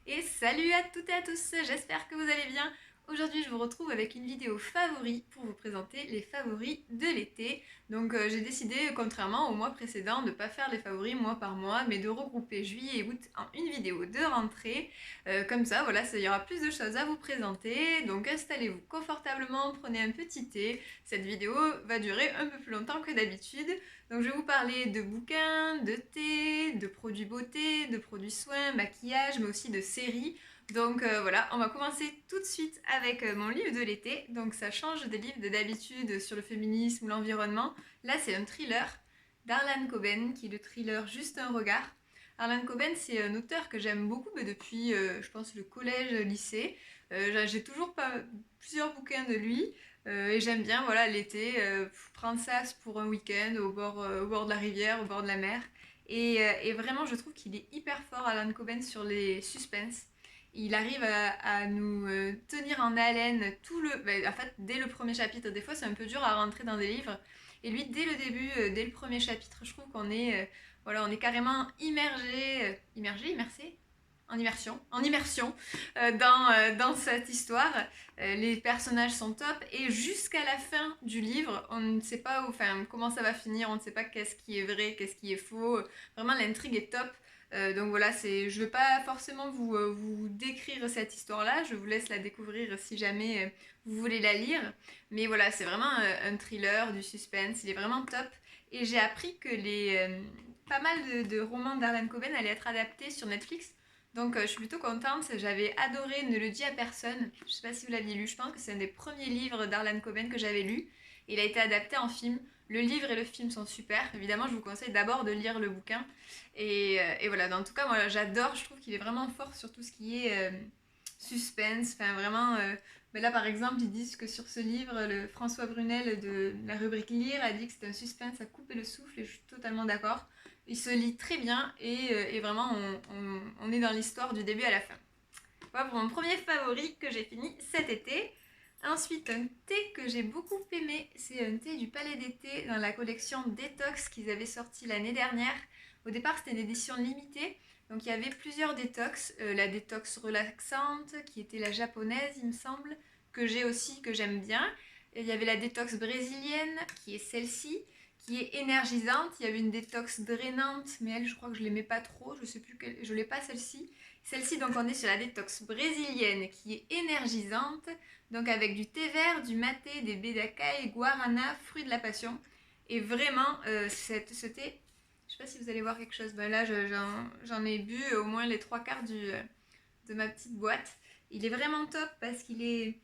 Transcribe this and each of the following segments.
Et salut à toutes et à tous, j'espère que vous allez bien. Aujourd'hui je vous retrouve avec une vidéo favoris pour vous présenter les favoris de l'été. Donc j'ai décidé, contrairement au mois précédent, de ne pas faire les favoris mois par mois, mais de regrouper juillet et août en une vidéo de rentrée. Comme ça, voilà, il y aura plus de choses à vous présenter. Donc installez-vous confortablement, prenez un petit thé. Cette vidéo va durer un peu plus longtemps que d'habitude. Donc je vais vous parler de bouquins, de thé, de produits beauté, de produits soins, maquillage, mais aussi de séries. Donc voilà, on va commencer tout de suite avec mon livre de l'été. Donc ça change des livres de d'habitude sur le féminisme ou l'environnement. Là c'est un thriller d'Harlan Coben, qui est le thriller Juste un regard. Harlan Coben, c'est un auteur que j'aime beaucoup mais depuis, je pense, le collège, lycée. J'ai toujours pas plusieurs bouquins de lui. Et j'aime bien, voilà, l'été, prendre ça pour un week-end au bord de la rivière, au bord de la mer. Et vraiment, je trouve qu'il est hyper fort, Alan Coben, sur les suspens. Il arrive à nous tenir en haleine en fait, dès le premier chapitre. Des fois, c'est un peu dur à rentrer dans des livres. Et lui, dès le début, dès le premier chapitre, je trouve qu'on est, voilà, on est carrément immersé, en immersion dans cette histoire. Les personnages sont top et jusqu'à la fin du livre, on ne sait pas comment ça va finir, on ne sait pas qu'est-ce qui est vrai, qu'est-ce qui est faux. Vraiment, l'intrigue est top. Donc voilà, je ne vais pas forcément vous décrire cette histoire-là, je vous laisse la découvrir si jamais vous voulez la lire. Mais voilà, c'est vraiment un thriller, du suspense, il est vraiment top. Et j'ai appris que pas mal de romans d'Harlan Coben allaient être adaptés sur Netflix. Donc je suis plutôt contente, j'avais adoré Ne le dis à personne, je sais pas si vous l'aviez lu, je pense que c'est un des premiers livres d'Harlan Coben que j'avais lu. Il a été adapté en film, le livre et le film sont super, évidemment je vous conseille d'abord de lire le bouquin. Et voilà, en tout cas moi j'adore, je trouve qu'il est vraiment fort sur tout ce qui est suspense, enfin vraiment... mais là par exemple ils disent que sur ce livre, le François Brunel de la rubrique Lire a dit que c'était un suspense à couper le souffle et je suis totalement d'accord. Il se lit très bien et vraiment on est dans l'histoire du début à la fin. Voilà pour mon premier favori que j'ai fini cet été. Ensuite, un thé que j'ai beaucoup aimé, c'est un thé du Palais d'été dans la collection Détox qu'ils avaient sorti l'année dernière. Au départ, c'était une édition limitée, donc il y avait plusieurs détox. La détox relaxante, qui était la japonaise, il me semble, que j'ai aussi, que j'aime bien. Et il y avait la détox brésilienne, qui est celle-ci, qui est énergisante. Il y avait une détox drainante, mais elle, je crois que je l'aimais pas trop. Je sais plus quelle, je l'ai pas celle-ci. Celle-ci, donc, on est sur la détox brésilienne, qui est énergisante, donc avec du thé vert, du maté, des baies d'acaille, guarana, fruits de la passion. Et vraiment, ce thé, je sais pas si vous allez voir quelque chose. Ben là, j'en ai bu au moins les trois quarts de ma petite boîte. Il est vraiment top parce qu'il est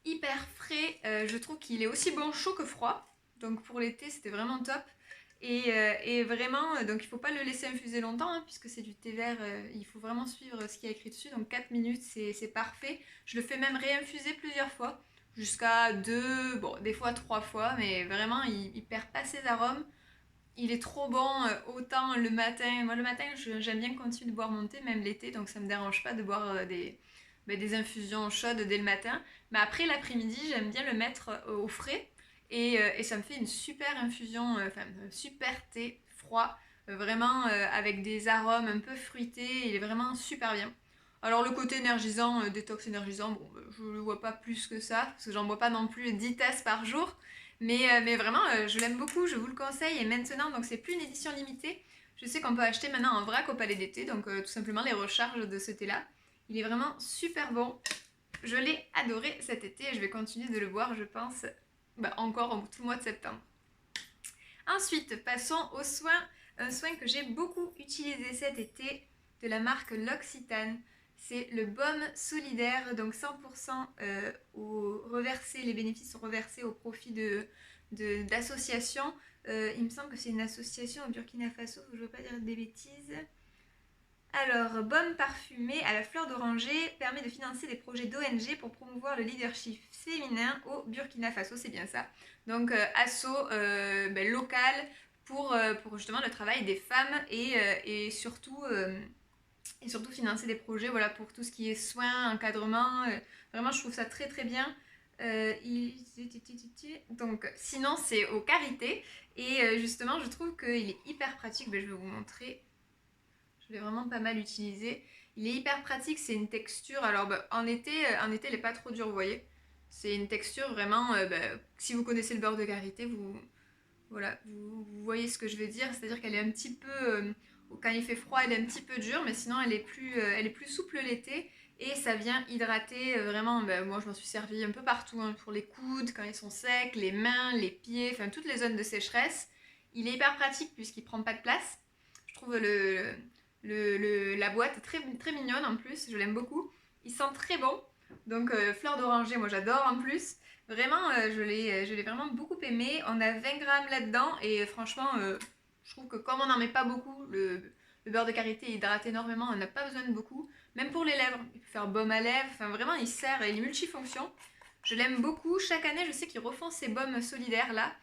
hyper frais. Je trouve qu'il est aussi bon chaud que froid. Donc pour l'été, c'était vraiment top. Et vraiment, donc il ne faut pas le laisser infuser longtemps, hein, puisque c'est du thé vert, il faut vraiment suivre ce qui est écrit dessus. Donc 4 minutes, c'est parfait. Je le fais même réinfuser plusieurs fois, jusqu'à 2, bon, des fois 3 fois, mais vraiment, il ne perd pas ses arômes. Il est trop bon, autant le matin. Moi, le matin, j'aime bien continuer de boire mon thé, même l'été, donc ça ne me dérange pas de boire des infusions chaudes dès le matin. Mais après, l'après-midi, j'aime bien le mettre au frais. Et ça me fait une super infusion, enfin, un super thé froid, vraiment avec des arômes un peu fruités. Il est vraiment super bien. Alors, le côté énergisant, détox énergisant, bon, je le vois pas plus que ça, parce que j'en bois pas non plus 10 tasses par jour. Mais vraiment, je l'aime beaucoup, je vous le conseille. Et maintenant, donc c'est plus une édition limitée. Je sais qu'on peut acheter maintenant en vrac au Palais d'été, donc tout simplement les recharges de ce thé-là. Il est vraiment super bon. Je l'ai adoré cet été et je vais continuer de le boire, je pense, encore tout le mois de septembre. Ensuite, passons au soin. Un soin que j'ai beaucoup utilisé cet été de la marque L'Occitane. C'est le baume solidaire, donc 100% les bénéfices sont reversés au profit d'associations. Il me semble que c'est une association au Burkina Faso, je ne veux pas dire des bêtises. Alors, baume parfumé à la fleur d'oranger permet de financer des projets d'ONG pour promouvoir le leadership féminin au Burkina Faso, c'est bien ça. Donc, asso local pour justement le travail des femmes et surtout financer des projets voilà, pour tout ce qui est soins, encadrement. Vraiment, je trouve ça très très bien. Donc, sinon, c'est au Carité. Et justement, je trouve qu'il est hyper pratique. Je vais vous montrer. Je l'ai vraiment pas mal utilisé. Il est hyper pratique, c'est une texture. Alors en été, elle est pas trop dure, vous voyez. C'est une texture vraiment. Si vous connaissez le beurre de karité, voilà, vous voyez ce que je veux dire. C'est-à-dire qu'elle est un petit peu. Quand il fait froid, elle est un petit peu dure, mais sinon elle est plus souple l'été. Et ça vient hydrater vraiment. Moi, je m'en suis servi un peu partout, hein, pour les coudes, quand ils sont secs, les mains, les pieds, enfin toutes les zones de sécheresse. Il est hyper pratique puisqu'il prend pas de place. Je trouve la boîte très, très mignonne en plus, je l'aime beaucoup. Il sent très bon. Donc fleur d'oranger, moi j'adore en plus. Vraiment, je l'ai vraiment beaucoup aimé. On a 20 grammes là-dedans et franchement, je trouve que comme on n'en met pas beaucoup, le beurre de karité hydrate énormément, on n'a pas besoin de beaucoup. Même pour les lèvres, il peut faire baume à lèvres, enfin vraiment il sert, il est multifonction. Je l'aime beaucoup. Chaque année, je sais qu'ils refont ces baumes solidaires là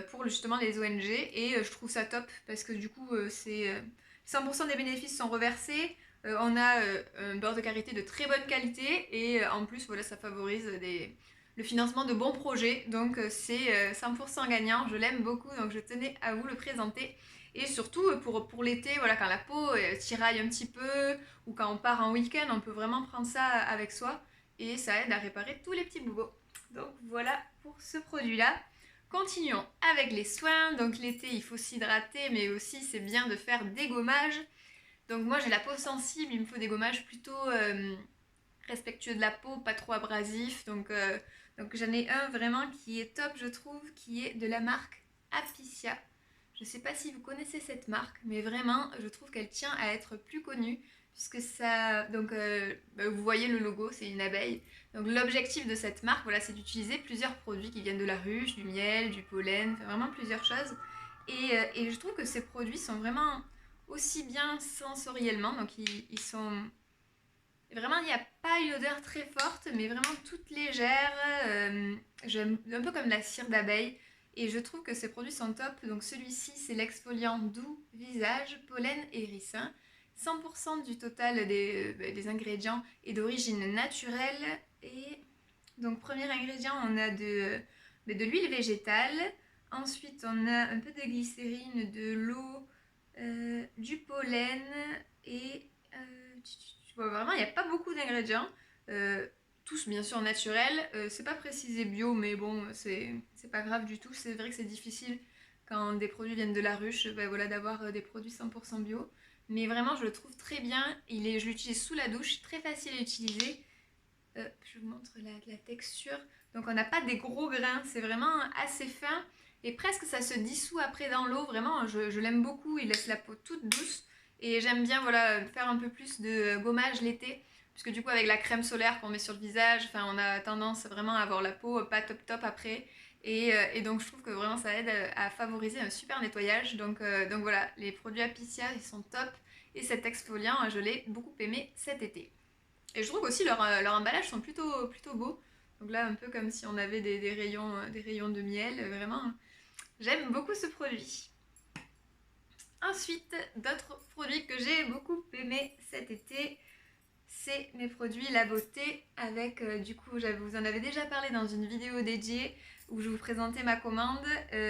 pour justement les ONG et je trouve ça top parce que du coup, c'est 100% des bénéfices sont reversés. On a un beurre de karité de très bonne qualité et en plus, voilà, ça favorise le financement de bons projets. Donc c'est 100% gagnant. Je l'aime beaucoup, donc je tenais à vous le présenter. Et surtout pour l'été, voilà, quand la peau tiraille un petit peu ou quand on part en week-end, on peut vraiment prendre ça avec soi et ça aide à réparer tous les petits bobos. Donc voilà pour ce produit-là. Continuons avec les soins. Donc l'été, il faut s'hydrater, mais aussi c'est bien de faire des gommages. Donc moi j'ai la peau sensible, il me faut des gommages plutôt respectueux de la peau, pas trop abrasifs. Donc j'en ai un vraiment qui est top, je trouve, qui est de la marque Apicia. Je ne sais pas si vous connaissez cette marque, mais vraiment, je trouve qu'elle tient à être plus connue, puisque ça... Donc, vous voyez le logo, c'est une abeille. Donc l'objectif de cette marque, voilà, c'est d'utiliser plusieurs produits qui viennent de la ruche, du miel, du pollen, enfin, vraiment plusieurs choses. Et je trouve que ces produits sont vraiment aussi bien sensoriellement, donc ils sont vraiment, il n'y a pas une odeur très forte, mais vraiment toute légère. J'aime un peu comme la cire d'abeille. Et je trouve que ces produits sont top. Donc celui-ci, c'est l'exfoliant doux visage, pollen et ricin. 100% du total des ingrédients est d'origine naturelle. Et donc premier ingrédient, on a de l'huile végétale. Ensuite, on a un peu de glycérine, de l'eau, du pollen et vraiment, il n'y a pas beaucoup d'ingrédients. Tous bien sûr naturels. C'est pas précisé bio, mais bon, c'est pas grave du tout. C'est vrai que c'est difficile quand des produits viennent de la ruche, voilà, d'avoir des produits 100% bio. Mais vraiment, je le trouve très bien. Je l'utilise sous la douche, très facile à utiliser. Je vous montre la texture. Donc on n'a pas des gros grains, c'est vraiment assez fin. Et presque ça se dissout après dans l'eau. Vraiment, je l'aime beaucoup. Il laisse la peau toute douce. Et j'aime bien, voilà, faire un peu plus de gommage l'été. Puisque du coup, avec la crème solaire qu'on met sur le visage, on a tendance vraiment à avoir la peau pas top top après. Et donc je trouve que vraiment ça aide à favoriser un super nettoyage. Donc voilà, les produits Apicia, ils sont top. Et cet exfoliant, je l'ai beaucoup aimé cet été. Et je trouve aussi leur emballage sont plutôt beaux. Donc là, un peu comme si on avait des rayons de miel. Vraiment, j'aime beaucoup ce produit. Ensuite, d'autres produits que j'ai beaucoup aimé cet été, c'est mes produits La Beauté avec, du coup, je vous en avais déjà parlé dans une vidéo dédiée où je vous présentais ma commande.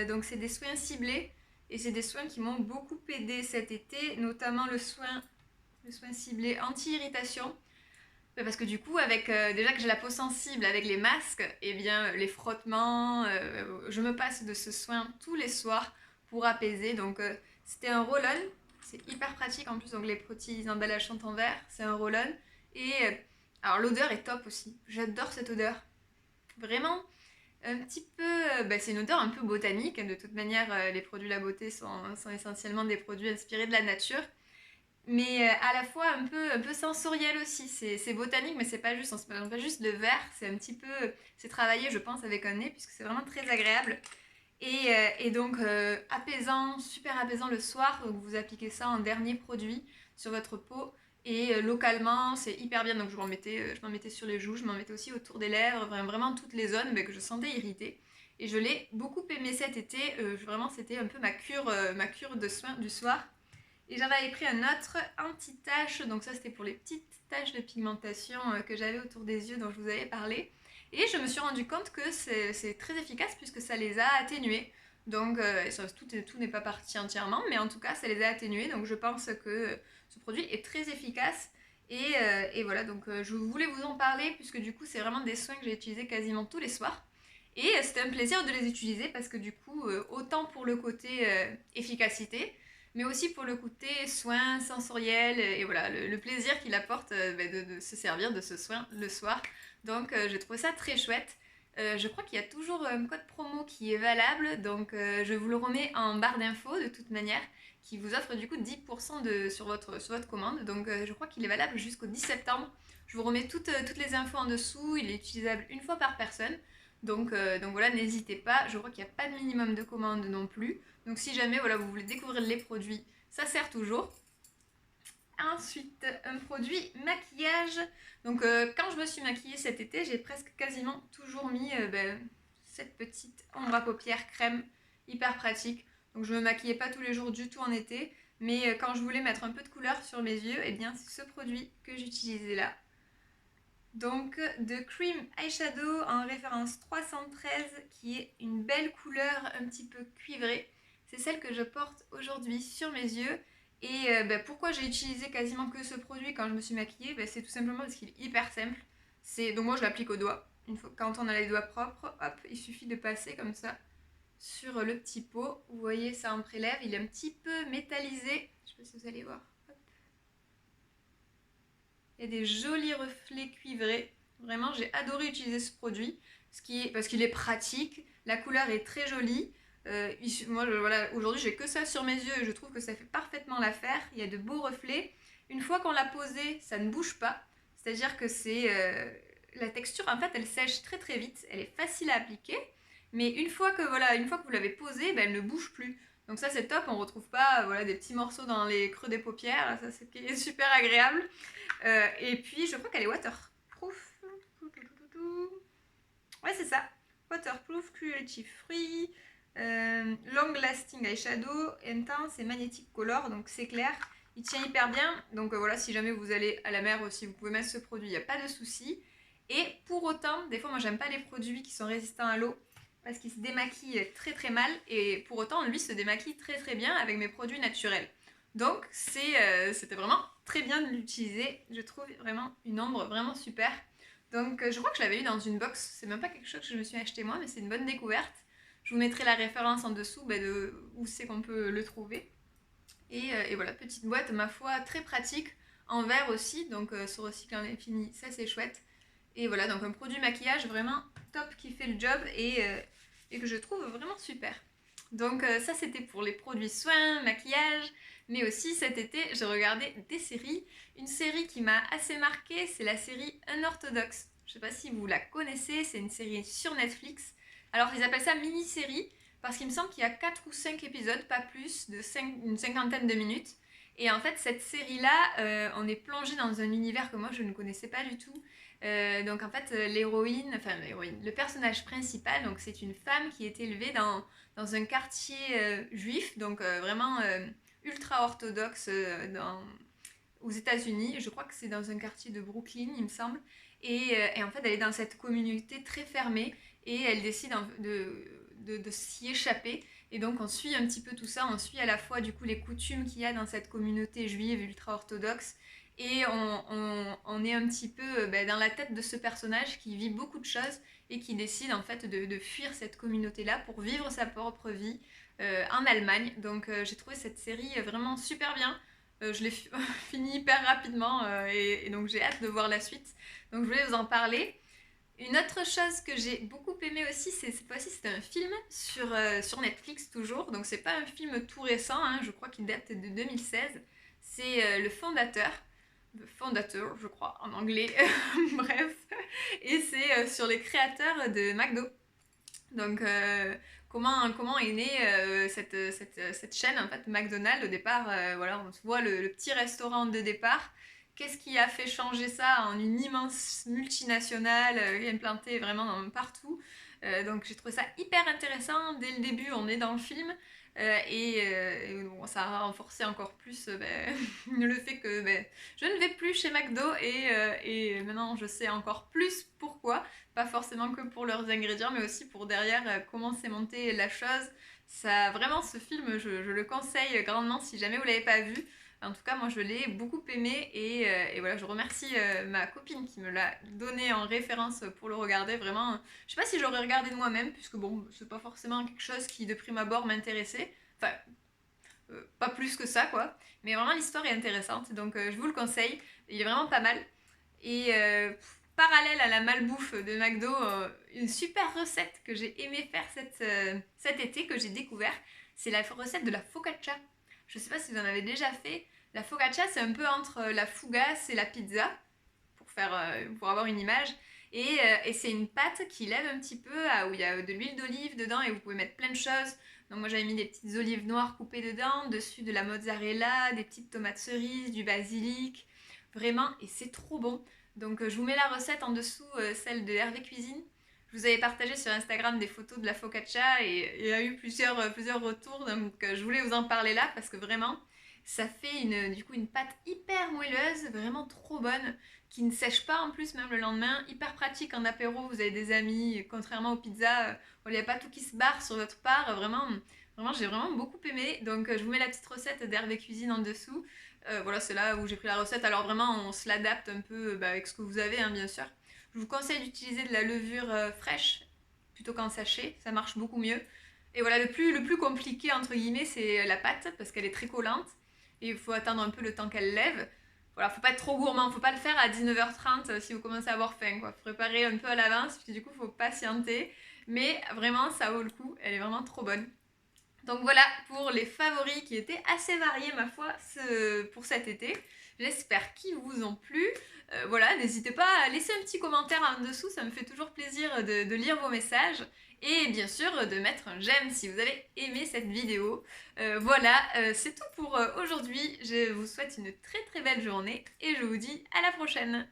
Donc c'est des soins ciblés et c'est des soins qui m'ont beaucoup aidé cet été, notamment le soin ciblé anti-irritation. Parce que du coup, avec déjà que j'ai la peau sensible avec les masques, et bien les frottements, je me passe de ce soin tous les soirs pour apaiser. Donc c'était un roll-on, c'est hyper pratique en plus. Donc les petits emballages sont en verre, c'est un roll-on. Et alors l'odeur est top aussi. J'adore cette odeur. Vraiment un petit peu, c'est une odeur un peu botanique. De toute manière, les produits La Beauté sont essentiellement des produits inspirés de la nature. Mais à la fois un peu sensoriel aussi. C'est botanique, mais c'est pas juste, on se mélange pas juste le vert, c'est un petit peu, c'est travaillé, je pense, avec un nez, puisque c'est vraiment très agréable. Et donc, apaisant, super apaisant le soir, donc vous appliquez ça en dernier produit sur votre peau. Et localement, c'est hyper bien, donc je m'en mettais sur les joues, je m'en mettais aussi autour des lèvres, vraiment toutes les zones que je sentais irritées. Et je l'ai beaucoup aimé cet été, vraiment c'était un peu ma cure de soin du soir. Et j'en avais pris un autre anti-taches, donc ça c'était pour les petites taches de pigmentation que j'avais autour des yeux dont je vous avais parlé. Et je me suis rendu compte que c'est très efficace puisque ça les a atténués. Donc tout n'est pas parti entièrement, mais en tout cas ça les a atténués. Donc je pense que ce produit est très efficace. Et voilà, donc je voulais vous en parler puisque du coup c'est vraiment des soins que j'ai utilisés quasiment tous les soirs. Et c'était un plaisir de les utiliser parce que du coup, autant pour le côté efficacité, mais aussi pour le côté soin sensoriel et voilà, le plaisir qu'il apporte de se servir de ce soin le soir. Donc j'ai trouvé ça très chouette. Je crois qu'il y a toujours un code promo qui est valable, donc je vous le remets en barre d'infos de toute manière, qui vous offre du coup 10% sur votre commande. Donc je crois qu'il est valable jusqu'au 10 septembre. Je vous remets toutes les infos en dessous, il est utilisable une fois par personne. Donc voilà, n'hésitez pas. Je crois qu'il n'y a pas de minimum de commande non plus. Donc si jamais voilà, vous voulez découvrir les produits, ça sert toujours. Ensuite, un produit maquillage. Donc quand je me suis maquillée cet été, j'ai presque quasiment toujours mis cette petite ombre à paupières crème hyper pratique. Donc je me maquillais pas tous les jours du tout en été, mais quand je voulais mettre un peu de couleur sur mes yeux, et bien c'est ce produit que j'utilisais là. Donc de Cream Eyeshadow en référence 313 qui est une belle couleur un petit peu cuivrée. C'est celle que je porte aujourd'hui sur mes yeux. Et pourquoi j'ai utilisé quasiment que ce produit quand je me suis maquillée, c'est tout simplement parce qu'il est hyper simple. Donc moi je l'applique au doigt. Quand on a les doigts propres, hop, il suffit de passer comme ça sur le petit pot. Vous voyez, ça en prélève. Il est un petit peu métallisé. Je sais pas si vous allez voir. Il y a des jolis reflets cuivrés. Vraiment, j'ai adoré utiliser ce produit parce qu'il est pratique. La couleur est très jolie. Moi, voilà, aujourd'hui, j'ai que ça sur mes yeux et je trouve que ça fait parfaitement l'affaire. Il y a de beaux reflets. Une fois qu'on l'a posé, ça ne bouge pas. C'est-à-dire que la texture, en fait, elle sèche très très vite. Elle est facile à appliquer. Mais une fois que vous l'avez posée, elle ne bouge plus. Donc ça, c'est top. On ne retrouve pas voilà, des petits morceaux dans les creux des paupières. Ça, c'est super agréable. Et puis, je crois qu'elle est waterproof. Ouais, c'est ça. Waterproof, cruelty free, long lasting eyeshadow, intense et magnetic color. Donc, c'est clair. Il tient hyper bien. Donc, voilà, si jamais vous allez à la mer aussi, vous pouvez mettre ce produit. Il n'y a pas de souci. Et pour autant, des fois, moi, j'aime pas les produits qui sont résistants à l'eau parce qu'ils se démaquillent très très mal. Et pour autant, lui se démaquille très très bien avec mes produits naturels. Donc c'était vraiment très bien de l'utiliser. Je trouve vraiment une ombre vraiment super. Donc je crois que je l'avais eu dans une box. C'est même pas quelque chose que je me suis acheté moi, mais c'est une bonne découverte. Je vous mettrai la référence en dessous de où c'est qu'on peut le trouver. Et voilà, petite boîte, ma foi, très pratique. En verre aussi, donc ce recycle en infini, ça c'est chouette. Et voilà, donc un produit maquillage vraiment top qui fait le job et que je trouve vraiment super. Donc ça c'était pour les produits soins, maquillage, mais aussi cet été j'ai regardé des séries. Une série qui m'a assez marquée, c'est la série Unorthodox. Je ne sais pas si vous la connaissez, c'est une série sur Netflix. Alors ils appellent ça mini-série parce qu'il me semble qu'il y a 4 ou 5 épisodes, pas plus, une cinquantaine de minutes. Et en fait cette série-là, on est plongé dans un univers que moi je ne connaissais pas du tout. Donc en fait le personnage principal, donc c'est une femme qui est élevée dans un quartier juif, donc vraiment ultra orthodoxe aux États-Unis. Je crois que c'est dans un quartier de Brooklyn, il me semble. Et en fait, elle est dans cette communauté très fermée et elle décide de s'y échapper. Et donc, on suit un petit peu tout ça. On suit à la fois du coup les coutumes qu'il y a dans cette communauté juive ultra orthodoxe. Et on est un petit peu dans la tête de ce personnage qui vit beaucoup de choses et qui décide en fait de fuir cette communauté-là pour vivre sa propre vie en Allemagne. Donc j'ai trouvé cette série vraiment super bien. Je l'ai fini hyper rapidement et donc j'ai hâte de voir la suite. Donc je voulais vous en parler. Une autre chose que j'ai beaucoup aimé aussi, cette fois-ci c'était un film sur Netflix toujours. Donc c'est pas un film tout récent, hein, je crois qu'il date de 2016. C'est Le Fondateur, je crois, en anglais. Bref. Et c'est sur les créateurs de McDo. Donc, comment est née cette chaîne, en fait, McDonald's au départ. Voilà, on se voit le petit restaurant de départ. Qu'est-ce qui a fait changer ça en une immense multinationale implantée vraiment partout. Donc j'ai trouvé ça hyper intéressant. Dès le début, on est dans le film. Bon, ça a renforcé encore plus le fait que je ne vais plus chez McDo et maintenant je sais encore plus pourquoi. Pas forcément que pour leurs ingrédients, mais aussi pour derrière comment c'est monté la chose. Ça, vraiment, ce film, je le conseille grandement si jamais vous ne l'avez pas vu. En tout cas, moi je l'ai beaucoup aimé et voilà, je remercie ma copine qui me l'a donné en référence pour le regarder. Vraiment, je sais pas si j'aurais regardé de moi-même, puisque bon, c'est pas forcément quelque chose qui de prime abord m'intéressait. Enfin, pas plus que ça quoi. Mais vraiment, l'histoire est intéressante, donc je vous le conseille. Il est vraiment pas mal. Et parallèle à la malbouffe de McDo, une super recette que j'ai aimé faire cet été, que j'ai découvert, c'est la recette de la focaccia. Je sais pas si vous en avez déjà fait. La focaccia, c'est un peu entre la fougasse et la pizza, pour avoir une image. Et c'est une pâte qui lève un petit peu, où il y a de l'huile d'olive dedans et vous pouvez mettre plein de choses. Donc moi j'avais mis des petites olives noires coupées dedans, dessus de la mozzarella, des petites tomates cerises, du basilic, vraiment, et c'est trop bon. Donc je vous mets la recette en dessous, celle de Hervé Cuisine. Je vous avais partagé sur Instagram des photos de la focaccia et il y a eu plusieurs retours, donc je voulais vous en parler là parce que vraiment ça fait du coup une pâte hyper moelleuse, vraiment trop bonne, qui ne sèche pas en plus même le lendemain, hyper pratique en apéro, vous avez des amis, contrairement aux pizzas, il n'y a pas tout qui se barre sur votre part, vraiment j'ai vraiment beaucoup aimé, donc je vous mets la petite recette d'Hervé Cuisine en dessous. Voilà, c'est là où j'ai pris la recette. Alors vraiment, on se l'adapte un peu avec ce que vous avez, hein, bien sûr. Je vous conseille d'utiliser de la levure fraîche plutôt qu'en sachet, ça marche beaucoup mieux. Et voilà, le plus compliqué, entre guillemets, c'est la pâte, parce qu'elle est très collante. Et il faut attendre un peu le temps qu'elle lève. Voilà, faut pas être trop gourmand, faut pas le faire à 19h30 si vous commencez à avoir faim, quoi. Faut préparer un peu à l'avance, puis du coup, faut patienter. Mais vraiment, ça vaut le coup, elle est vraiment trop bonne. Donc voilà pour les favoris qui étaient assez variés ma foi pour cet été. J'espère qu'ils vous ont plu. Voilà, n'hésitez pas à laisser un petit commentaire en dessous, ça me fait toujours plaisir de lire vos messages. Et bien sûr de mettre un j'aime si vous avez aimé cette vidéo. Voilà, c'est tout pour aujourd'hui. Je vous souhaite une très très belle journée et je vous dis à la prochaine.